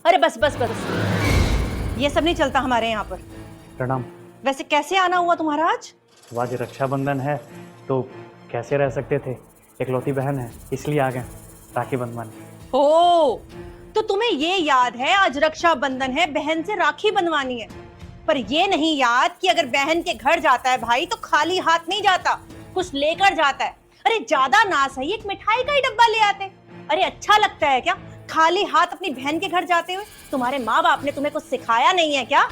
अरे बस बस बस, ये सब नहीं चलता हमारे यहाँ पर। प्रणाम। वैसे कैसे आना हुआ तुम्हारा आज? तो आज रक्षाबंधन है तो कैसे रह सकते थे, इकलौती बहन है इसलिए आ गए राखी बंधवाने। ओ, तो तुम्हें ये याद है आज रक्षाबंधन है, बहन से राखी बंधवानी है, पर ये नहीं याद कि अगर बहन के घर जाता है भाई तो खाली हाथ नहीं जाता, कुछ लेकर जाता है। अरे ज्यादा ना सही एक मिठाई का ही डब्बा ले आते। अरे अच्छा लगता है क्या खाली हाथ अपनी बहन के घर जाते हुए? तुम्हारे माँ बाप ने तुम्हें कुछ सिखाया नहीं है क्या?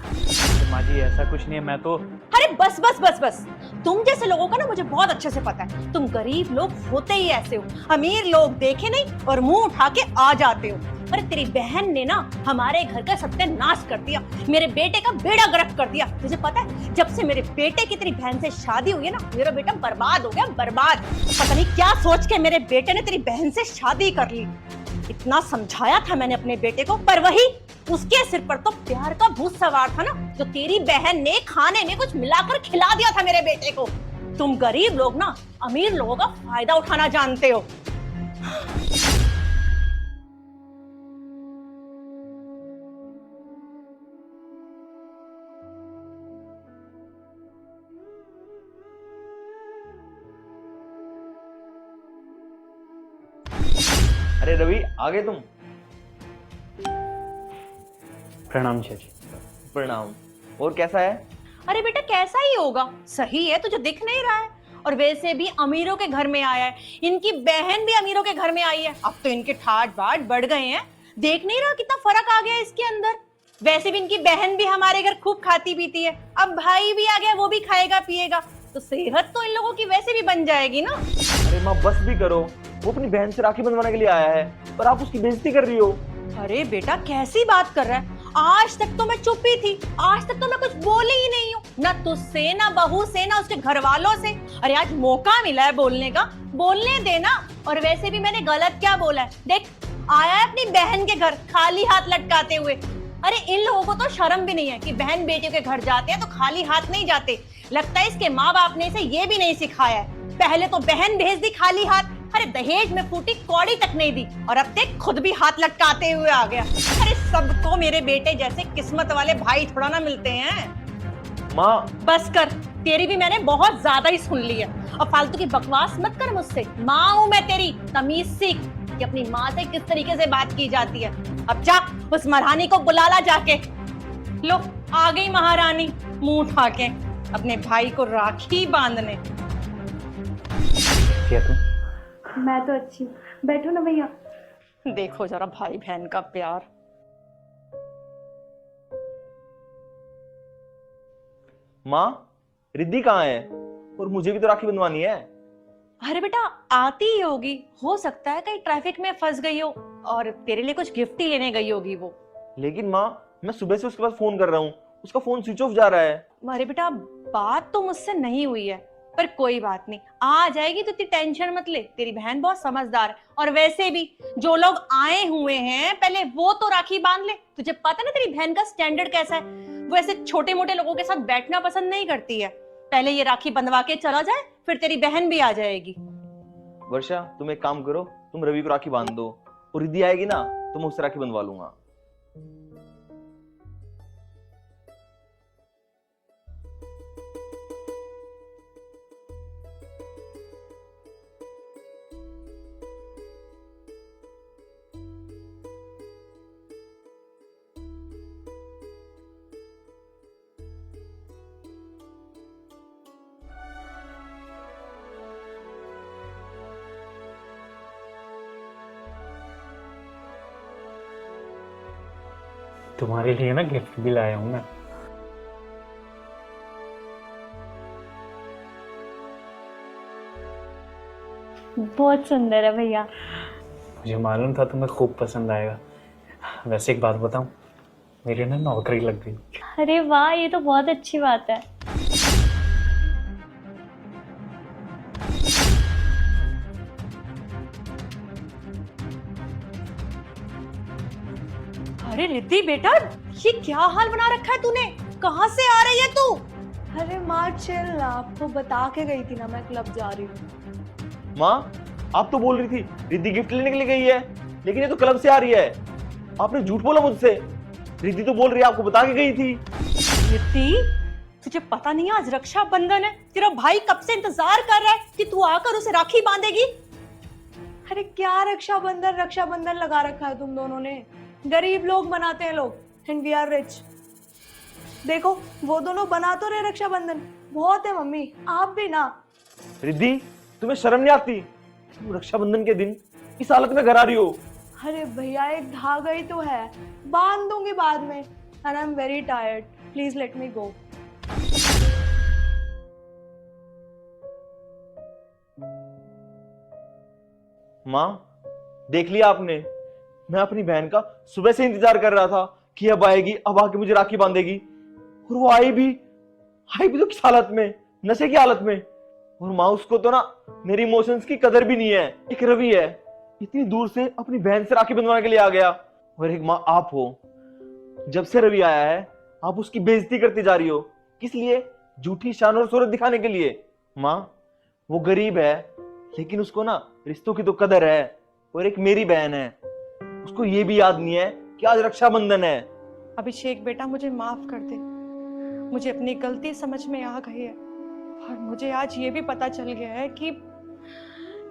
माँ जी ऐसा कुछ नहीं है, मैं तो। अरे बस बस बस बस, तुम जैसे लोगों का ना मुझे बहुत अच्छे से पता है। तुम गरीब लोग होते ही ऐसे हो, अमीर लोग देखे नहीं और मुंह उठा के आ जाते हो। अरे तेरी बहन ने ना हमारे घर का सत्यानाश कर दिया, मेरे बेटे का बेड़ा गर्क कर दिया। तुझे पता है जब से मेरे बेटे की तेरी बहन से शादी हुई है ना, मेरा बेटा बर्बाद हो गया, बर्बाद। पता नहीं क्या सोच के मेरे बेटे ने तेरी बहन से शादी कर ली। इतना समझाया था मैंने अपने बेटे को, पर वही उसके सिर पर तो प्यार का भूत सवार था ना, जो तेरी बहन ने खाने में कुछ मिलाकर खिला दिया था मेरे बेटे को। तुम गरीब लोग ना अमीर लोगों का फायदा उठाना जानते हो। अरे रवि, आ गए तुम? प्रणाम चाची। प्रणाम। और कैसा है? अरे बेटा कैसा ही होगा, सही है, तुझे दिख नहीं रहा है। और वैसे भी अमीरों के घर में आया है, इनकी बहन भी अमीरों के घर में आई है। अब तो इनके ठाट बाट बढ़ गए हैं, देख नहीं रहा कितना फर्क आ गया इसके अंदर। वैसे भी इनकी बहन भी हमारे घर खूब खाती पीती है, अब भाई भी आ गया, वो भी खाएगा पिएगा, तो सेहत तो इन लोगों की वैसे भी बन जाएगी ना। अरे माँ बस भी करो, वो अपनी बहन से राखी बंधवाने के लिए आया है पर आप उसकी बेइज्जती कर रही हो। अरे बेटा कैसी बात कर रहा है, आज तक तो मैं चुप ही थी, आज तक तो मैं कुछ बोली ही नहीं हूँ, ना तुझसे ना बहू से ना उसके घर वालों से। अरे आज मौका मिला है बोलने का, बोलने देना। और वैसे भी मैंने गलत क्या बोला है? देख आया है अपनी बहन के घर खाली हाथ लटकाते हुए। अरे इन लोगों को तो शर्म भी नहीं है कि बहन बेटियों के घर जाते हैं तो खाली हाथ नहीं जाते। लगता है इसके माँ बाप ने इसे ये भी नहीं सिखाया है। पहले तो बहन भेज दी खाली हाथ, अरे दहेज में फूटी कौड़ी तक नहीं दी, और अब तक खुद भी हाथ लटकाते हुए आ गया। अरे सबको मेरे बेटे जैसे किस्मत वाले भाई थोड़ा ना मिलते हैं। माँ बस कर, तेरी भी मैंने बहुत ज्यादा ही सुन ली है। अब फालतू की बकवास मत कर मुझसे, माँ हूं मैं तेरी, तमीज सीख कि अपनी माँ से किस तरीके से बात की जाती है। अब जा उस महारानी को बुला ला जाके। लो आ गई महारानी मुंह उठा के अपने भाई को राखी बांधने। क्या तुम? मैं तो अच्छी हूँ, बैठो ना भैया। देखो जरा भाई बहन का प्यार। माँ, रिद्धि कहाँ है? और मुझे भी तो राखी बंधवानी है। अरे बेटा आती ही होगी, हो सकता है कहीं ट्रैफिक में फंस गई हो और तेरे लिए कुछ गिफ्ट ही लेने गई होगी वो। लेकिन माँ मैं सुबह से उसके पास फोन कर रहा हूँ, उसका फोन स्विच ऑफ जा रहा है। अरे बेटा बात तो मुझसे नहीं हुई है, पर कोई बात नहीं, आ जाएगी तो इतनी टेंशन मत ले, तेरी बहन बहुत समझदार है। और वैसे भी जो लोग आए हुए हैं पहले वो तो राखी बांध ले। तुझे पता ना तेरी बहन का स्टैंडर्ड कैसा है, वो ऐसे छोटे मोटे लोगों के साथ बैठना पसंद नहीं करती है। पहले ये राखी बंधवा के चला जाए, फिर तेरी बहन भी आ जाएगी। वर्षा तुम एक काम करो, तुम रवि को राखी बांध दो, और रिद्धि आएगी ना तो मैं उससे राखी बंधवा लूंगा। तुम्हारे लिए ना गिफ्ट भी लाया हूँ मैं। बहुत सुंदर है भैया। मुझे मालूम था तुम्हें खूब पसंद आएगा। वैसे एक बात बताऊं, मेरी ना नौकरी लग गई। अरे वाह, ये तो बहुत अच्छी बात है। अरे रिद्धि बेटा ये क्या हाल बना रखा है तूने, कहाँ से आ रही है तू? अरे माँ चिल, आपको बता के गई थी ना मैं क्लब जा रही हूँ। माँ आप तो बोल रही थी रिद्धि गिफ्ट लेने के लिए गई है, लेकिन ये तो क्लब से आ रही है। आपने झूठ बोला मुझसे। रिद्धि तो बोल रही है आपको बता के गई थी। रिद्धि, तुझे पता नहीं है आज रक्षाबंधन है? तेरा भाई कब से इंतजार कर रहा है कि तू आकर उसे राखी बांधेगी। अरे क्या रक्षाबंधन लगा रखा है तुम दोनों ने। गरीब लोग बनाते हैं लोग एंड वी आर रिच। देखो वो दोनों बना तो रहे रक्षाबंधन, बहुत है मम्मी, आप भी ना। रिद्धि, तुम्हें शर्म नहीं आती? तुम रक्षाबंधन के दिन इस हालत में घर आ रही हो। अरे भैया एक धागा ही तो है, बांध दूंगी बाद में। And I am very tired, please let me go. माँ, देख लिया आपने? मैं अपनी बहन का सुबह से इंतजार कर रहा था कि अब आएगी, अब आके मुझे राखी बांधेगी, और वो आई भी तो किस हालत में, नशे की हालत में। और माँ, उसको तो ना मेरी इमोशंस की कदर भी नहीं है। एक रवि है, इतनी दूर से अपनी बहन से राखी बंधवाने के लिए आ गया, और एक माँ आप हो, जब से रवि आया है आप उसकी बेइज्जती करती जा रही हो। किस लिए? झूठी शान और शोहरत दिखाने के लिए। माँ, वो गरीब है लेकिन उसको ना रिश्तों की तो कदर है, और एक मेरी बहन है, उसको ये भी याद नहीं है कि आज रक्षाबंधन है। अभिषेक बेटा, मुझे माफ कर दे। मुझे अपनी गलती समझ में आ गई है, और मुझे आज ये भी पता चल गया है कि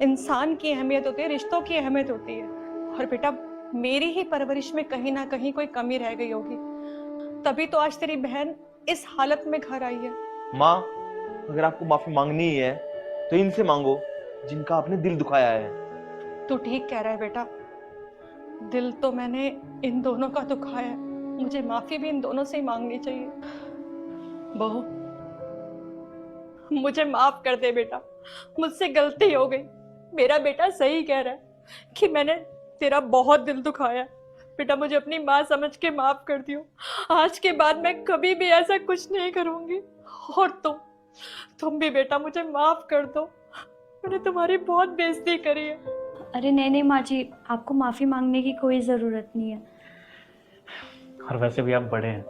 इंसान की अहमियत होती है, रिश्तों की अहमियत होती है। और बेटा, मेरी ही परवरिश में कहीं ना कहीं कोई कमी रह गई होगी, तभी तो आज तेरी बहन इस हालत में घर आई है। माँ, अगर आपको माफी मांगनी ही है तो इनसे मांगो जिनका आपने दिल दुखाया है। तू ठीक कह रहा है बेटा, दिल तो मैंने इन दोनों का दुखाया है, मुझे माफी भी इन दोनों से ही मांगनी चाहिए। बहू, मुझे माफ कर दे बेटा, मुझसे गलती हो गई। मेरा बेटा सही कह रहा है कि मैंने तेरा बहुत दिल दुखाया। बेटा, मुझे अपनी माँ समझ के माफ कर दियो। आज के बाद मैं कभी भी ऐसा कुछ नहीं करूंगी। और तुम भी बेटा मुझे माफ कर दो, मैंने तुम्हारी बहुत बेइज्जती करी है। अरे नहीं माँ जी, आपको माफ़ी मांगने की कोई ज़रूरत नहीं है। और वैसे भी आप बड़े हैं,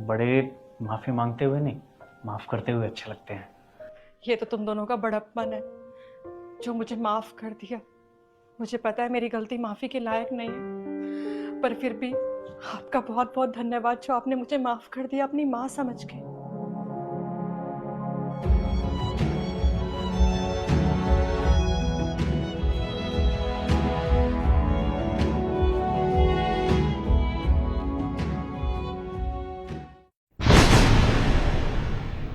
बड़े माफ़ी मांगते हुए नहीं, माफ़ करते हुए अच्छे लगते हैं। ये तो तुम दोनों का बड़प्पन है जो मुझे माफ कर दिया। मुझे पता है मेरी गलती माफी के लायक नहीं है, पर फिर भी आपका बहुत बहुत धन्यवाद जो आपने मुझे माफ कर दिया अपनी माँ समझ के।